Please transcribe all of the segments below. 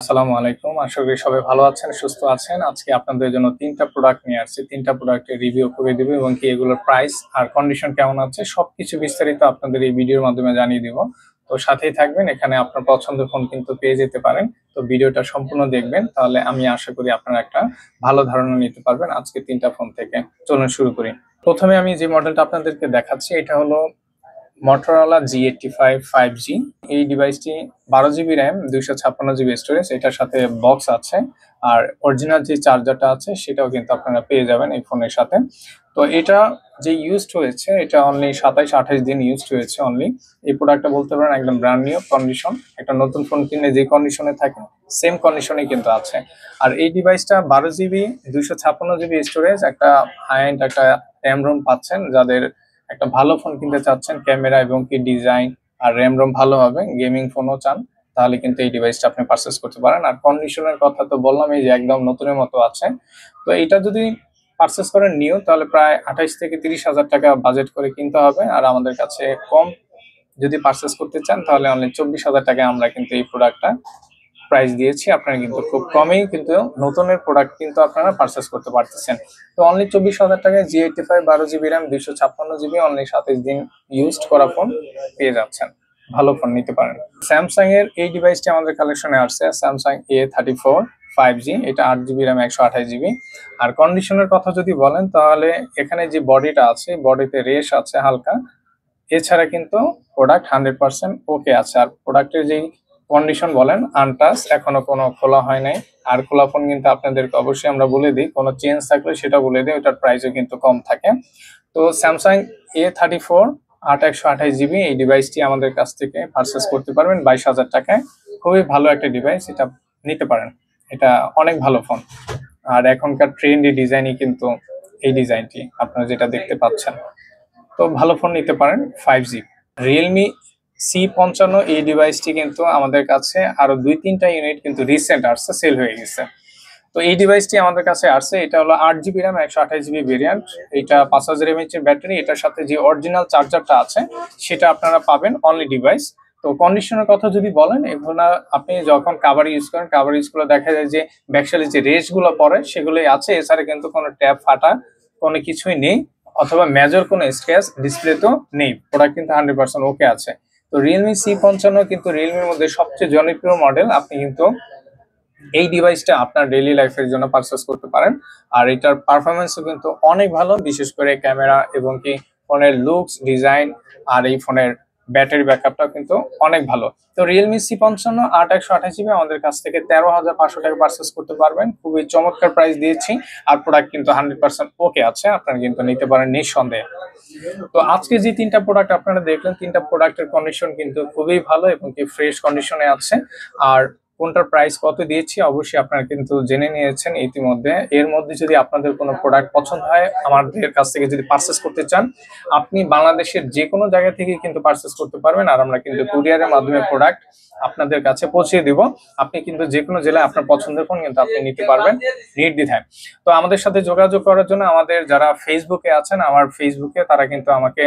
আসসালামু আলাইকুম। আশা করি সবাই ভালো আছেন, সুস্থ আছেন। আজকে আপনাদের জন্য ৩ টা প্রোডাক্ট নিয়ে আসছি। ৩ টা প্রোডাক্টের রিভিউ করে দিব এবং কি এগুলোর প্রাইস আর কন্ডিশন কেমন আছে সবকিছু বিস্তারিত আপনাদের এই ভিডিওর মাধ্যমে জানিয়ে দিব। তো সাথেই থাকবেন। এখানে আপনার পছন্দের ফোন কিন্তু পেয়ে যেতে পারেন। তো ভিডিওটা সম্পূর্ণ দেখবেন, তাহলে আমি আশা করি আপনারা একটা ভালো ধারণা নিতে পারবেন আজকে ৩ টা ফোন থেকে। চলুন শুরু করি। প্রথমে আমি যে মডেলটা আপনাদেরকে দেখাচ্ছি এটা হলো Motorola G85 5G। এই ডিভাইসটি 12 জিবি র্যাম, 256 জিবি স্টোরেজ, এটার সাথে বক্স আছে। আর অরিজিনাল যে চার্জারটা আছে সেটাও কিন্তু আপনারা পেয়ে যাবেন এই ফোনের সাথে। তো এটা যে ইউজড হয়েছে এটা অনলি 27-28 দিন ইউজড হয়েছে অনলি। এই প্রোডাক্টটা বলতে পারেন একদম ব্র্যান্ড নিউ কন্ডিশন। একটা নতুন ফোন কিনলে যে কন্ডিশনে থাকে সেম কন্ডিশনে কিন্তু আছে। আর এই ডিভাইসটা 12 জিবি 256 জিবি স্টোরেজ, একটা হাই এন্ড একটা র্যাম রোম পাচ্ছেন। যাদের একটা ভালো ফোন কিনতে চাচ্ছেন, ক্যামেরা এবং কি ডিজাইন আর র্যাম রোম ভালো হবে, গেমিং ফোনও চান, তাহলে কিন্তু এই ডিভাইসটা আপনি পারচেস করতে পারেন। আর কন্ডিশনের কথা তো বললাম, এই যে একদম নতুনের মতো আছে। তো এটা যদি পারচেস করেন নিউ, তাহলে প্রায় 28 থেকে 30 হাজার টাকা বাজেট করে কিনতে হবে। আর আমাদের কাছে কম যদি পারচেস করতে চান তাহলে অনলি 24,000 টাকায় আমরা কিন্তু এই প্রোডাক্টটা প্রাইস দিয়েছি। আপনারা কিন্তু খুব কমেই কিন্তু নতুনের প্রোডাক্ট কিন্তু আপনারা পারচেস করতে পারতেছেন। তো অনলি 24,000 টাকায় G85 12 GB RAM 256 GB only 27 দিন ইউজড করা ফোন পেয়ে যাচ্ছেন। ভালো ফোন নিতে পারেন। স্যামসাং এর এই ডিভাইসটি আমাদের কালেকশনে আসছে, স্যামসাং A34 5G। এটা 8 জিবি র্যাম 128 জিবি। আর কন্ডিশনের কথা যদি বলেন তাহলে এখানে যে বডিটা আছে, বডিতে রেশ আছে হালকা। এছাড়া কিন্তু প্রোডাক্ট 100% ওকে আছে। আর প্রোডাক্টের যেই কন্ডিশন বলেন আনটাচ, এখনো কোনো খোলা হয় নাই। আর খোলা ফোন কিন্তু আপনাদেরকে অবশ্যই আমরা বলে দিই, কোনো চেঞ্জ থাকলে সেটা বলে দিই, ওটার প্রাইসও কিন্তু কম থাকে। তো স্যামসাং A34 128 জিবি এই ডিভাইসটি আমাদের কাছ থেকে পারচেস করতে পারবেন 22,000 টাকায়। খুবই ভালো একটা ডিভাইস, এটা নিতে পারেন। এটা অনেক ভালো ফোন। আর এখনকার ট্রেন্ডি ডিজাইনই কিন্তু এই ডিজাইনটি আপনারা যেটা দেখতে পাচ্ছেন। তো ভালো ফোন নিতে পারেন 5G। রিয়েলমি C55 এই ডিভাইসটি কিন্তু আমাদের কাছে আরো 2-3টা ইউনিট কিন্তু রিসেন্ট আসছে, সেল হয়ে গেছে। তো এই ডিভাইসটি আমাদের কাছে আসছে, এটা হলো 8 জিবি র্যাম 128 জিবি ভেরিয়েন্ট। এটা 5000 mAh এর ব্যাটারি, এটার সাথে যে অরিজিনাল চার্জারটা আছে সেটা আপনারা পাবেন অনলি ডিভাইস। তো কন্ডিশনের কথা যদি বলেন, এগুলো আপনি যখন কাভার ইউজ করেন, কাভার ইউজ করে দেখা যায় যে ব্যাকসাইডে যে রেসগুলো পড়ে সেগুলোই আছে, এছাড়া কিন্তু কোনো ট্যাপ ফাটা কোনো কিছুই নেই, অথবা মেজর কোনো স্ক্র্যাচ ডিসপ্লে তো নেই। প্রোডাক্ট কিন্তু 100% ওকে আছে। তো রিয়েলমি C55 কিন্তু রিয়েলমির মধ্যে সবচেয়ে জনপ্রিয় মডেল। আপনি কিন্তু এই ডিভাইসটা আপনার ডেইলি লাইফের জন্য পারচেস করতে পারেন। আর এটার পারফরমেন্সও কিন্তু অনেক ভালো, বিশেষ করে ক্যামেরা এবং কি ফোনের লুকস ডিজাইন আর এই ফোনের ব্যাটারি ব্যাকআপটাও কিন্তু অনেক ভালো। তো রিয়েলমি C55 128 জিবি আমাদের কাছ থেকে 13,500 টাকা পারচেস করতে পারবেন। খুবই চমৎকার প্রাইস দিয়েছি। আর প্রোডাক্ট কিন্তু 100% ওকে আছে, আপনারা কিন্তু নিতে পারেন নিঃসন্দেহে। তো আজকে যে 3টা প্রোডাক্ট আপনারা দেখলেন, 3টা প্রোডাক্টের কন্ডিশন কিন্তু খুবই ভালো এবং কি ফ্রেশ কন্ডিশনে আছে। আর কোনটার প্রাইস কত দিয়েছি অবশ্যই আপনারা কিন্তু জেনে নিয়েছেন ইতিমধ্যে। এর মধ্যে যদি আপনাদের কোনো প্রোডাক্ট পছন্দ হয়, আমাদের কাছ থেকে যদি পারচেস করতে চান, আপনি বাংলাদেশের যে কোনো জায়গা থেকে কিন্তু পারচেস করতে পারবেন। আর আমরা কিন্তু কুরিয়ারের মাধ্যমে প্রোডাক্ট আপনাদের কাছে পৌঁছে দিব। আপনি কিন্তু যে কোনো জেলায় আপনার পছন্দের ফোন কিন্তু আপনি নিতে পারবেন নির্দ্বিধায়। তো আমাদের সাথে যোগাযোগ করার জন্য আমাদের যারা ফেসবুকে আছেন, আমার ফেসবুকে, তারা কিন্তু আমাকে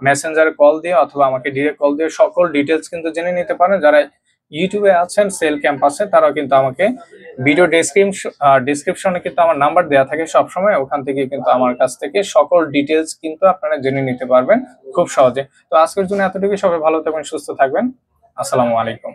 মেসেঞ্জারে কল দিয়ে অথবা আমাকে ডিরেক্ট কল দিয়ে সকল ডিটেলস কিন্তু জেনে নিতে পারেন। যারা ইউটিউবে আছেন সেল ক্যাম্পাসে, তারাও কিন্তু আমাকে ভিডিও ডেসক্রিপশনে কিন্তু আমার নাম্বার দেওয়া থাকে সবসময়, ওখান থেকে কিন্তু আমার কাছ থেকে সকল ডিটেলস কিন্তু আপনারা জেনে নিতে পারবেন খুব সহজে। তো আজকের জন্য এতটুকু। সবাই ভালো থাকবেন, সুস্থ থাকবেন। আসসালামু আলাইকুম।